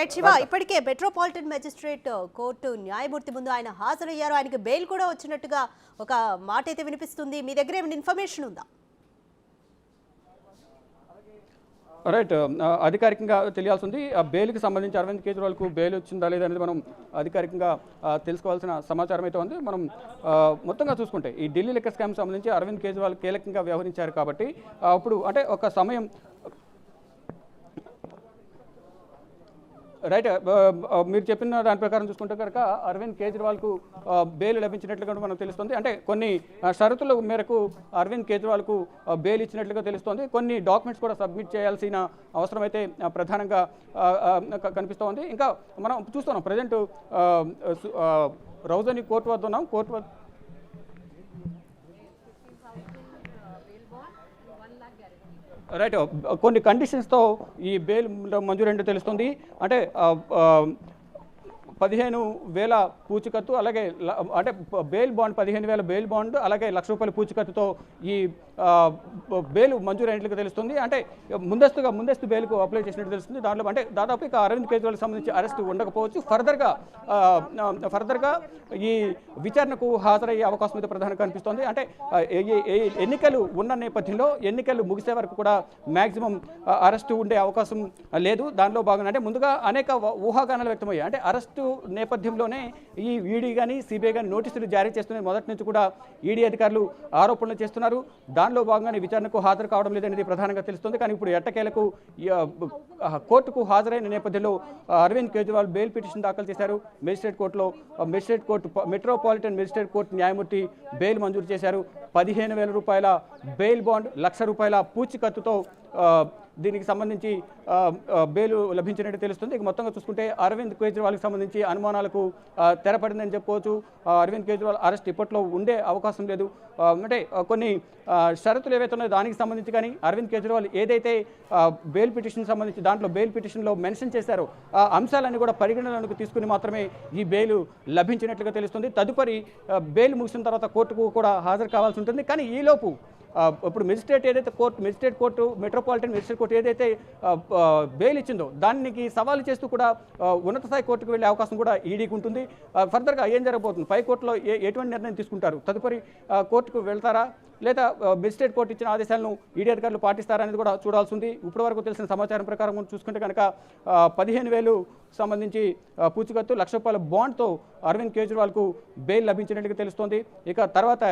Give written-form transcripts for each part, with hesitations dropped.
Right Shiva, ఇప్పటికే metropolitan magistrate court న్యాయమూర్తి ముందు ఆయన హాజరయ్యారు. ఆయనకి బెయిల్ కూడా వచ్చినట్టుగా ఒక మాట అయితే వినిపిస్తుంది. మీ దగ్గర ఏమైనా ఇన్ఫర్మేషన్ ఉందా? రైట్, అధికారికంగా తెలియాల్సి ఉంది. బెయిల్కి సంబంధించి అరవింద్ కేజ్రీవాల్కు బెయిల్ వచ్చిందా లేదా అనేది మనం అధికారికంగా తెలుసుకోవాల్సిన సమాచారం అయితే ఉంది. మనం మొత్తంగా చూసుకుంటే ఈ ఢిల్లీ లిక్కర్ స్కామ్ సంబంధించి అరవింద్ కేజ్రీవాల్ కీలకంగా వ్యవహరించారు కాబట్టి అప్పుడు అంటే ఒక సమయం రైట్, మీరు చెప్పిన దాని ప్రకారం చూసుకుంటే కనుక అరవింద్ కేజ్రీవాల్కు బెయిల్ లభించినట్లుగా మనకు తెలుస్తుంది. అంటే కొన్ని షరతుల మేరకు అరవింద్ కేజ్రీవాల్కు బెయిల్ ఇచ్చినట్లుగా తెలుస్తోంది. కొన్ని డాక్యుమెంట్స్ కూడా సబ్మిట్ చేయాల్సిన అవసరం అయితే ప్రధానంగా కనిపిస్తూ ఉంది. ఇంకా మనం చూస్తున్నాం ప్రజెంట్ రౌజని కోర్టు వద్ద ఉన్నాం. కోర్టు వద్ద రైట్, కొన్ని కండిషన్స్తో ఈ బెయిల్ మంజూరైనట్టు తెలుస్తుంది. అంటే 15,000 పూచికత్తు, అలాగే అంటే బెయిల్ బాండ్ 15,000 బెయిల్ బాండ్, అలాగే ₹1,00,000 పూచికత్తుతో ఈ బెయిల్ మంజూరైనట్లుగా తెలుస్తుంది. అంటే ముందస్తు బెయిల్కు అప్లై చేసినట్టు తెలుస్తుంది. దాంట్లో అంటే దాదాపు ఇక అరవింద్ కేజ్రీవాల్కి సంబంధించి అరెస్ట్ ఉండకపోవచ్చు. ఫర్దర్గా ఈ విచారణకు హాజరయ్యే అవకాశం అయితే ప్రధానంగా కనిపిస్తోంది. అంటే ఎన్నికలు ఉన్న నేపథ్యంలో ఎన్నికలు ముగిసే వరకు కూడా మ్యాక్సిమం అరెస్టు ఉండే అవకాశం లేదు. దానిలో భాగంగా అంటే ముందుగా అనేక ఊహాగానాలు వ్యక్తమయ్యాయి. అంటే అరెస్టు నేపథ్యంలోనే ఈ ఈడీ కానీ సిబిఐ కానీ నోటీసులు జారీ చేస్తున్నాయి. మొదటి నుంచి కూడా ఈడీ అధికారులు ఆరోపణలు చేస్తున్నారు. దానిలో భాగంగానే విచారణకు హాజరు కావడం లేదనేది ప్రధానంగా తెలుస్తుంది. కానీ ఇప్పుడు ఎట్టకేలకు కోర్టుకు హాజరైన నేపథ్యంలో అరవింద్ కేజ్రీవాల్ బెయిల్ పిటిషన్ దాఖలు చేశారు. Magistrate court metropolitan magistrate court న్యాయమూర్తి బెయిల్ మంజూరు చేశారు. ₹15,000 బెయిల్ బాండ్, ₹1,00,000 పూచికత్తుతో దీనికి సంబంధించి బెయిల్ లభించినట్టు తెలుస్తుంది. ఇక మొత్తంగా చూసుకుంటే అరవింద్ కేజ్రీవాల్కి సంబంధించి అనుమానాలకు తెరపడిందని చెప్పుకోవచ్చు. అరవింద్ కేజ్రీవాల్ అరెస్ట్ ఇప్పట్లో ఉండే అవకాశం లేదు. అంటే కొన్ని షరతులు ఏవైతే ఉన్నాయో దానికి సంబంధించి కానీ అరవింద్ కేజ్రీవాల్ ఏదైతే బెయిల్ పిటిషన్ సంబంధించి దాంట్లో బెయిల్ పిటిషన్లో మెన్షన్ చేశారో ఆ అంశాలన్నీ కూడా పరిగణనలోకి తీసుకుని మాత్రమే ఈ బెయిల్ లభించినట్లుగా తెలుస్తుంది. తదుపరి బెయిల్ ముగిసిన తర్వాత కోర్టుకు కూడా హాజరు కావాల్సి ఉంటుంది. కానీ ఈలోపు ఇప్పుడు magistrate court metropolitan magistrate court ఏదైతే బెయిల్ ఇచ్చిందో దానికి సవాలు చేస్తూ కూడా ఉన్నత స్థాయి కోర్టుకు వెళ్ళే అవకాశం కూడా ఈడీకి ఉంటుంది. ఫర్దర్గా ఏం జరగబోతుంది, పై కోర్టులో ఎటువంటి నిర్ణయం తీసుకుంటారు, తదుపరి కోర్టుకు వెళ్తారా లేదా మెజిస్ట్రేట్ కోర్టు ఇచ్చిన ఆదేశాలను ఈడీ అధికారులు పాటిస్తారా అనేది కూడా చూడాల్సి ఉంది. ఇప్పటివరకు తెలిసిన సమాచారం ప్రకారం చూసుకుంటే కనుక 15,000 సంబంధించి పూచికత్తు, ₹1,00,000 బాండ్తో అరవింద్ కేజ్రీవాల్కు బెయిల్ లభించినట్టుగా తెలుస్తోంది. ఇక తర్వాత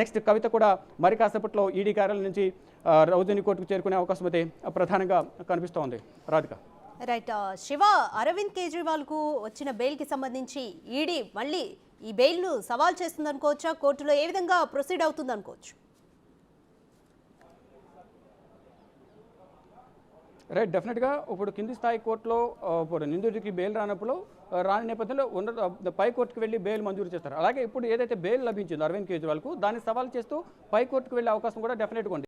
నెక్స్ట్ కవిత కూడా మరి కాసేపట్లో ఈడీ కార్యాలయం నుంచి రౌజని కోర్టుకు చేరుకునే అవకాశం అయితే ప్రధానంగా కనిపిస్తోంది. రాధిక. రైట్ శివ, అరవింద్ కేజ్రీవాల్కు వచ్చిన బెయిల్కి సంబంధించి ఈడీ మళ్ళీ ఈ బెయిల్ను సవాల్ చేస్తుంది అనుకోవచ్చా? కోర్టులో ఏ విధంగా ప్రొసీడ్ అవుతుంది అనుకోవచ్చు? రైట్, డెఫినెట్గా ఇప్పుడు కింది స్థాయి కోర్టులో ఇప్పుడు నిందితుడికి బెయిల్ రాని నేపథ్యంలో పై కోర్టుకు వెళ్ళి బెయిల్ మంజూరు చేస్తారు. అలాగే ఇప్పుడు ఏదైతే బెయిల్ లభించిందో అరవింద్ కేజ్రీవాల్కు దాన్ని సవాల్ చేస్తూ పై కోర్టుకు వెళ్ళే అవకాశం కూడా డెఫినెట్గా ఉంది.